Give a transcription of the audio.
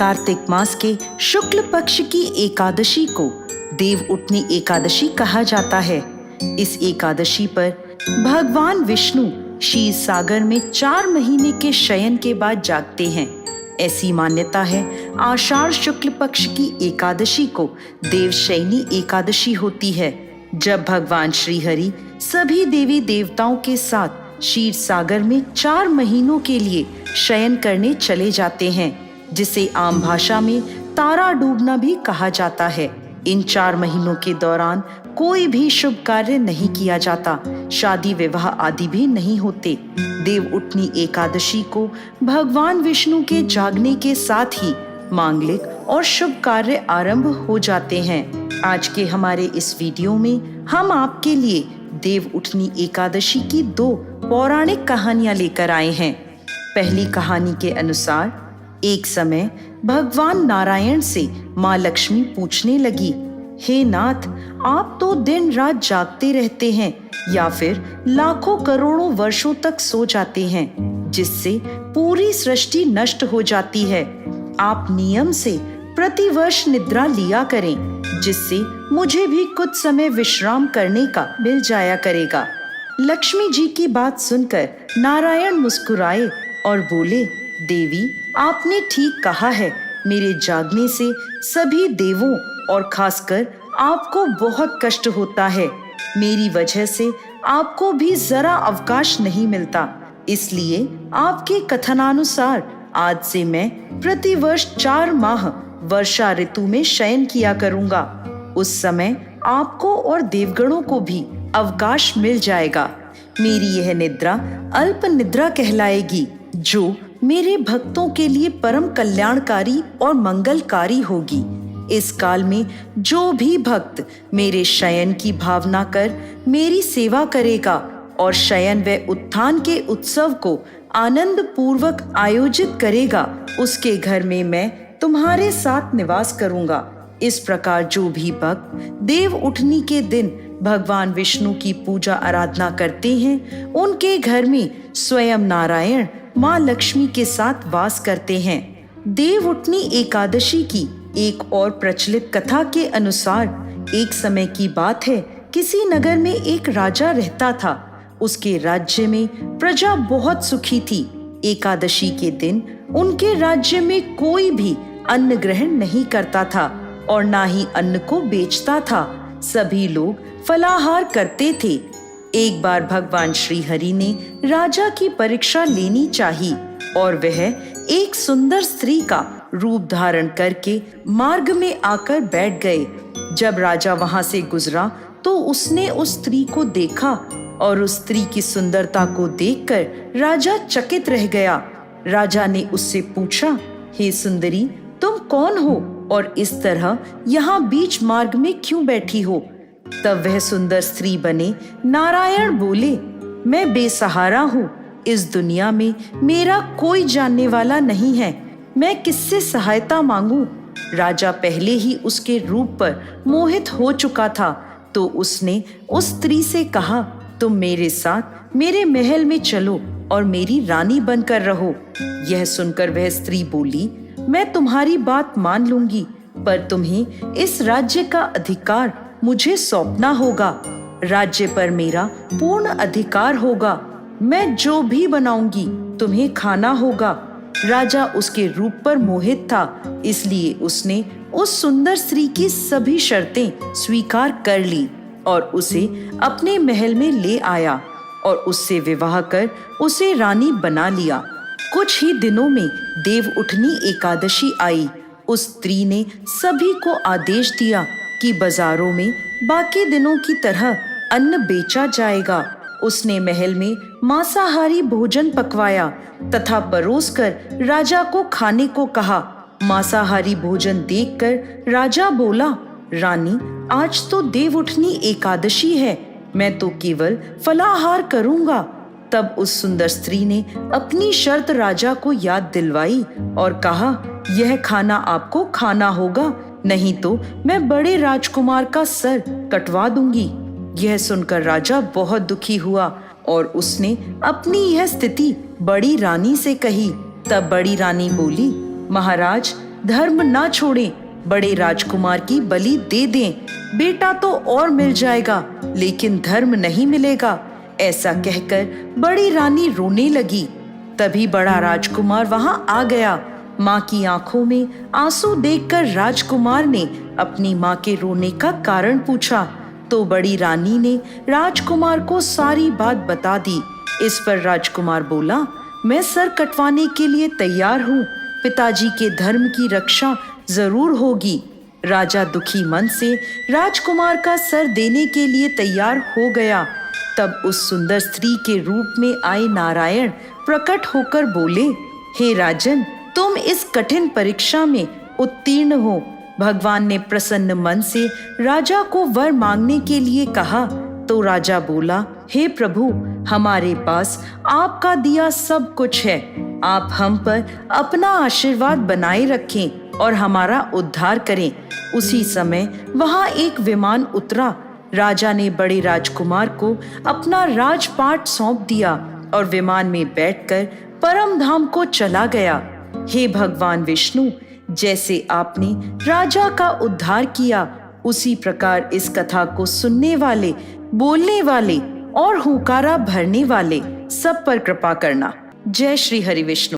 कार्तिक मास के शुक्ल पक्ष की एकादशी को देव उठनी एकादशी कहा जाता है। इस एकादशी पर भगवान विष्णु क्षीर सागर में 4 महीने के शयन के बाद जागते हैं। ऐसी मान्यता है आषाढ़ शुक्ल पक्ष की एकादशी को देवशयनी एकादशी होती है, जब भगवान श्री हरि सभी देवी देवताओं के साथ क्षीर सागर में 4 महीनों के लिए शयन करने चले जाते हैं, जिसे आम भाषा में तारा डूबना भी कहा जाता है। इन 4 महीनों के दौरान कोई भी शुभ कार्य नहीं किया जाता, शादी विवाह आदि भी नहीं होते। देव उठनी एकादशी को भगवान विष्णु के जागने के साथ ही मांगलिक और शुभ कार्य आरंभ हो जाते हैं। आज के हमारे इस वीडियो में हम आपके लिए देव उठनी एकादशी की 2 पौराणिक कहानियां लेकर आए हैं। पहली कहानी के अनुसार एक समय भगवान नारायण से माँ लक्ष्मी पूछने लगी, हे नाथ, आप तो दिन रात जागते रहते हैं या फिर लाखों करोड़ों वर्षों तक सो जाते हैं, जिससे पूरी सृष्टि नष्ट हो जाती है। आप नियम से प्रतिवर्ष निद्रा लिया करें, जिससे मुझे भी कुछ समय विश्राम करने का मिल जाया करेगा। लक्ष्मी जी की बात सुनकर नारायण मुस्कुराए और बोले, देवी, आपने ठीक कहा है। मेरे जागने से सभी देवों और खासकर आपको बहुत कष्ट होता है। मेरी वजह से आपको भी जरा अवकाश नहीं मिलता, इसलिए आपके कथनानुसार आज से मैं प्रतिवर्ष 4 माह वर्षा ऋतु में शयन किया करूंगा। उस समय आपको और देवगणों को भी अवकाश मिल जाएगा। मेरी यह निद्रा अल्प निद्रा कहलाएगी, जो मेरे भक्तों के लिए परम कल्याणकारी और मंगलकारी होगी। इस काल में जो भी भक्त मेरे शयन की भावना कर मेरी सेवा करेगा और शयन व उत्थान के उत्सव को आनंद पूर्वक आयोजित करेगा, उसके घर में मैं तुम्हारे साथ निवास करूंगा। इस प्रकार जो भी भक्त देव उठनी के दिन भगवान विष्णु की पूजा आराधना करते हैं, उनके घर में स्वयं नारायण माँ लक्ष्मी के साथ वास करते हैं। देव उठनी एकादशी की एक और प्रचलित कथा के अनुसार एक समय की बात है, किसी नगर में एक राजा रहता था। उसके राज्य में प्रजा बहुत सुखी थी। एकादशी के दिन उनके राज्य में कोई भी अन्न ग्रहण नहीं करता था और ना ही अन्न को बेचता था। सभी लोग फलाहार करते थे। एक बार भगवान श्री हरि ने राजा की परीक्षा लेनी चाहिए और वह एक सुंदर स्त्री का रूप धारण करके मार्ग में आकर बैठ गए। जब राजा वहां से गुजरा तो उसने उस स्त्री को देखा और उस स्त्री की सुंदरता को देखकर राजा चकित रह गया। राजा ने उससे पूछा, हे सुंदरी, तुम कौन हो और इस तरह यहाँ बीच मार्ग में क्यों बैठी हो? तब वह सुंदर स्त्री बने नारायण बोले, मैं बेसहारा हूँ। इस दुनिया में मेरा कोई जानने वाला नहीं है। मैं किससे सहायता मांगू? राजा पहले ही उसके रूप पर मोहित हो चुका था, तो उसने उस स्त्री से कहा, तुम मेरे साथ मेरे महल में चलो और मेरी रानी बनकर रहो। यह सुनकर वह स्त्री बोली, मैं तुम्हारी बात मान लूंगी, पर तुम्हें इस राज्य का अधिकार मुझे सौंपना होगा। राज्य पर मेरा पूर्ण अधिकार होगा। मैं जो भी बनाऊंगी तुम्हें खाना होगा। राजा उसके रूप पर मोहित था, इसलिए उसने उस सुंदर स्त्री की सभी शर्तें स्वीकार कर ली और उसे अपने महल में ले आया और उससे विवाह कर उसे रानी बना लिया। कुछ ही दिनों में देव उठनी एकादशी आई। उस स्त्री ने सभी को आदेश दिया कि बाजारों में बाकी दिनों की तरह अन्न बेचा जाएगा। उसने महल में मांसाहारी भोजन पकवाया तथा परोसकर राजा को खाने को कहा। मांसाहारी भोजन देखकर राजा बोला, रानी, आज तो देव उठनी एकादशी है, मैं तो केवल फलाहार करूंगा। तब उस सुंदर स्त्री ने अपनी शर्त राजा को याद दिलवाई और कहा, यह खाना आपको खाना होगा, नहीं तो मैं बड़े राजकुमार का सर कटवा दूंगी। यह सुनकर राजा बहुत दुखी हुआ और उसने अपनी यह स्थिति बड़ी रानी से कही। तब बड़ी रानी बोली, महाराज, धर्म ना छोड़ें, बड़े राजकुमार की बलि दे दें। बेटा तो और मिल जाएगा, लेकिन धर्म नहीं मिलेगा। ऐसा कहकर बड़ी रानी रोने लगी। तभी बड़ा राजकुमार वहां आ गया। माँ की आंखों में आंसू देखकर राजकुमार ने अपनी माँ के रोने का कारण पूछा, तो बड़ी रानी ने राजकुमार को सारी बात बता दी। इस पर राजकुमार बोला, मैं सर कटवाने के लिए तैयार हूँ। पिताजी के धर्म की रक्षा जरूर होगी। राजा दुखी मन से राजकुमार का सर देने के लिए तैयार हो गया। तब उस सुंदर स्त्री के रूप में आए नारायण प्रकट होकर बोले, हे राजन, तुम इस कठिन परीक्षा में उत्तीर्ण हो। भगवान ने प्रसन्न मन से राजा को वर मांगने के लिए कहा। तो राजा बोला, हे प्रभु, हमारे पास आपका दिया सब कुछ है। आप हम पर अपना आशीर्वाद बनाए रखें और हमारा उद्धार करें। उसी समय वहां एक विमान उतरा। राजा ने बड़े राजकुमार को अपना राजपाट सौंप दिया और विमान में बैठकर परम धाम को चला गया। हे भगवान विष्णु, जैसे आपने राजा का उद्धार किया, उसी प्रकार इस कथा को सुनने वाले, बोलने वाले और हुंकारा भरने वाले सब पर कृपा करना। जय श्री हरि विष्णु।